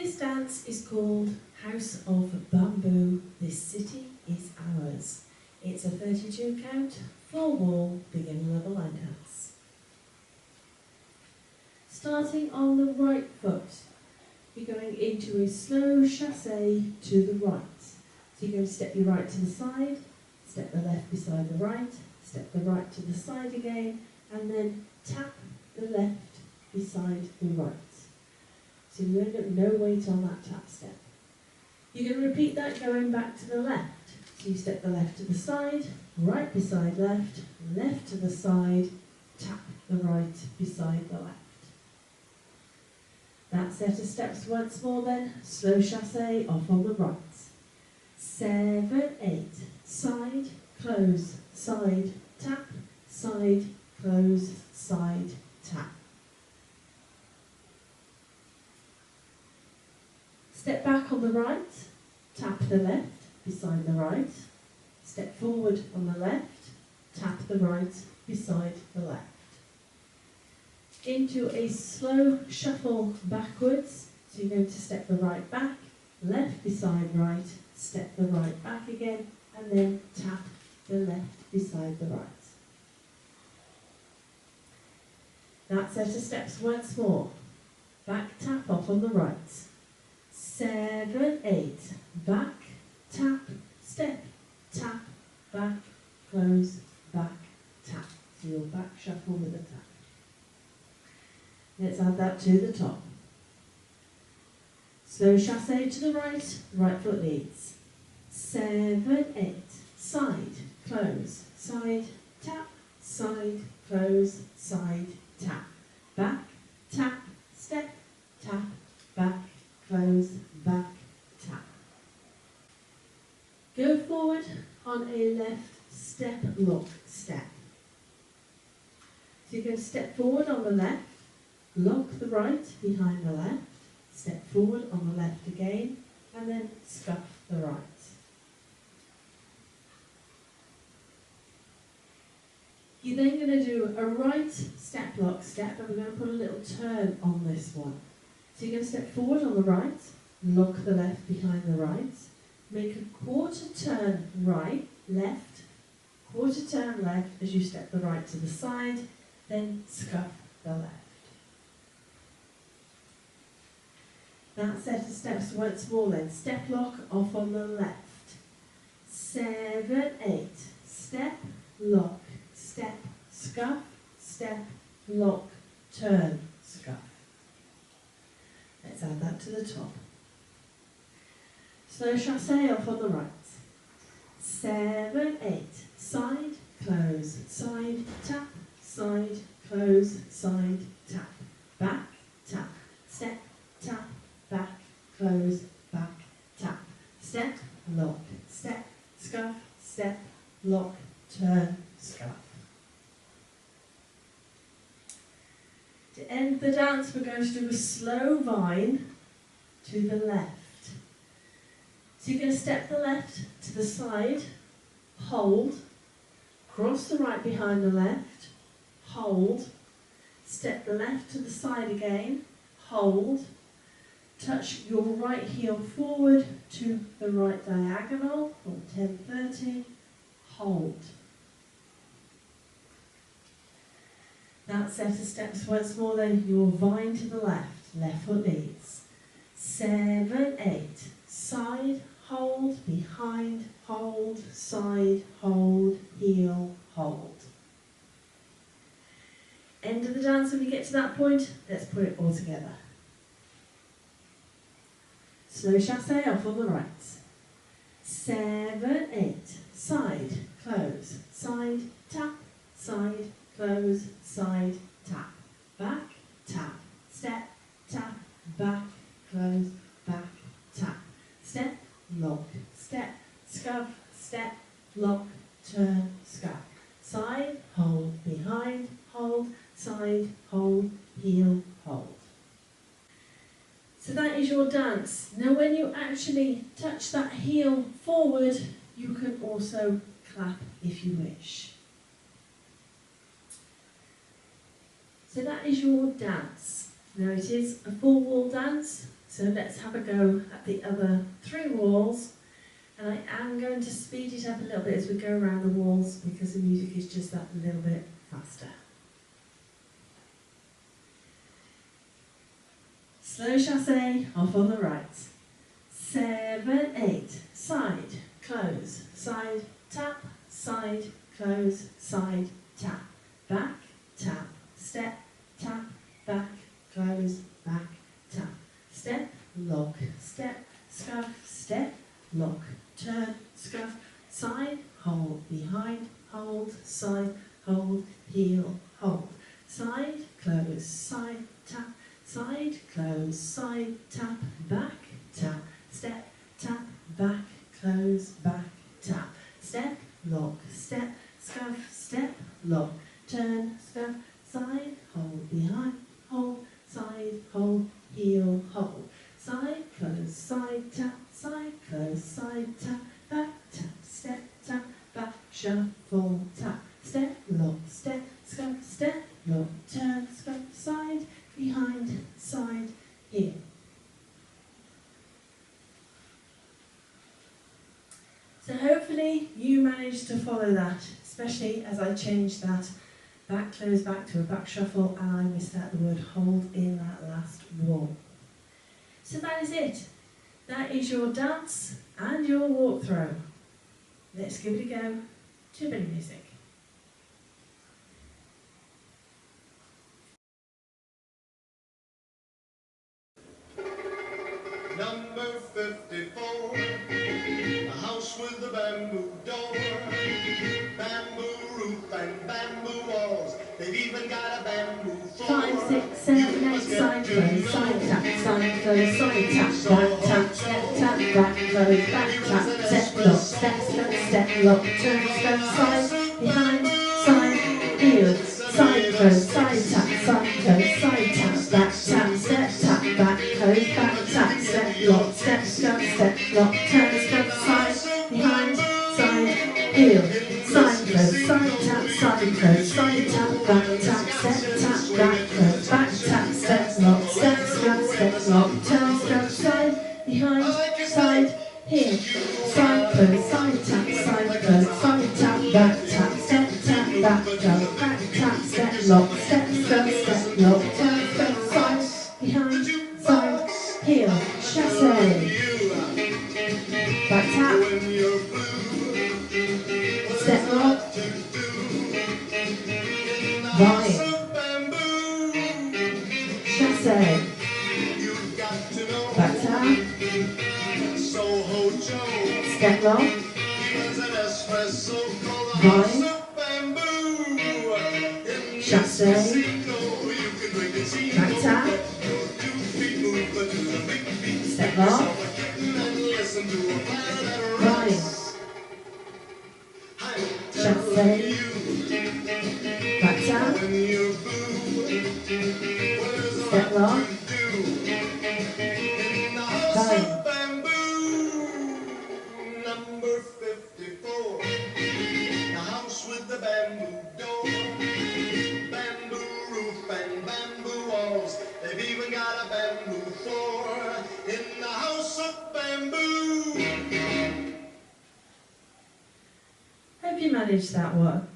This dance is called House of Bamboo, This City is Ours. It's a 32 count, 4-wall, beginner level line dance. Starting on the right foot, you're going into a slow chasse to the right. So you're going to step your right to the side, step the left beside the right, step the right to the side again, and then tap the left beside the right. So you end up no weight on that tap step. You're going to repeat that going back to the left. So you step the left to the side, right beside left, left to the side, tap the right beside the left. That set of steps once more then, slow chasse off on the right. 7, 8, side, close, side, tap, side, close, side, tap. Step back on the right, tap the left beside the right, step forward on the left, tap the right beside the left. Into a slow shuffle backwards, so you're going to step the right back, left beside right, step the right back again, and then tap the left beside the right. That set of steps once more. Back tap off on the right. 7, 8, back, tap, step, tap, back, close, back, tap. So your back shuffle with a tap. Let's add that to the top. Slow chasse to the right, right foot leads. 7, 8, side, close, side, tap, side, close, side, tap. Back, tap, step, tap, back, close, back, tap. Go forward on a left step, lock, step. So you're going to step forward on the left, lock the right behind the left, step forward on the left again, and then scuff the right. You're then going to do a right step, lock, step, and we're going to put a little turn on this one. So you're going to step forward on the right, lock the left behind the right, make a quarter turn right, left, quarter turn left as you step the right to the side, then scuff the left. That set of steps once more then. Step lock off on the left. 7, 8, step, lock, step, scuff, step, lock, turn, scuff. Let's add that to the top. Slow chasse off on the right. 7, 8, side, close, side, tap, side, close, side, tap. Back, tap, step, tap, back, close, back, tap. Step, lock, step, scuff, step, lock, turn, scuff. To end the dance, we're going to do a slow vine to the left. So you're going to step the left to the side, hold, cross the right behind the left, hold, step the left to the side again, hold, touch your right heel forward to the right diagonal, or 10-30, hold. That set of steps once more then, your vine to the left foot leads. 7, 8, side, hold, behind, hold, side, hold, heel, hold. End of the dance, when we get to that point, let's put it all together. Slow chasse off on the right. 7, 8, side, close, side, tap, side, close, side, tap. Back, tap, step, tap, back, close, back, tap. Step, lock, step, scuff, step, lock, turn, scuff. Side, hold, behind, hold, side, hold, heel, hold. So that is your dance. Now when you actually touch that heel forward, you can also clap if you wish. So that is your dance. Now it is a 4-wall dance, So let's have a go at the other 3 walls. And I am going to speed it up a little bit as we go around the walls because the music is just that little bit faster. Slow chassé, off on the right. 7, 8, side, close, side, tap, side, close, side, tap, back, tap, step, tap, back, close, back, tap, step, lock, step, scuff, step, lock, turn, scuff, side, hold, behind, hold, side, hold, heel, hold, side, close, side, tap, side, close, side, tap, back, tap, step, tap, back, close, back, tap, step, lock, step, scuff, step, lock, turn, scuff, side, hold, behind, hold, side, hold, heel, hold, side, close, side, tap, side, close, side, tap, back, tap, step, tap, back, shuffle, tap, step, lock, step, scuff, step, lock, turn, scuff, side, behind, side, heel. So hopefully you managed to follow that, especially as I changed that back close back to a back shuffle and I missed out the word hold in that last wall. So that is it. That is your dance and your walk throw. Let's give it a go to a bit of music. Number 54, a house with a bamboo door, bamboo roof and bamboo walls. They've even got a bamboo floor. 5, 6, 7, 8, side close, side tap, side close, side tap, back tap, step tap, back close, back tap, step lock, step lock, turn, step side, behind, side, heel, side close, side tap, side close, side tap, back tap, step tap, back close, back tap, step lock, step lock, turn, step side, behind, side, heel, side close, side tap, side close, side tap, back tap, step tap, back close, back tap, step lock, turn, step side, behind, side, heel, side close, side tap, side close, side tap, back tap, step tap, back close, back tap, step lock, step lock, turn, step side, behind, side, heel, chassé, back tap, step lock, vine, chassé, back tap, step lock, vine, chassé, back tap, step lock, vine, chassé, back tap, step lock, vine. Number 54, a house with a bamboo door, bamboo roof and bamboo walls. They've even got a bamboo floor in the house of bamboo. Hope you managed that one.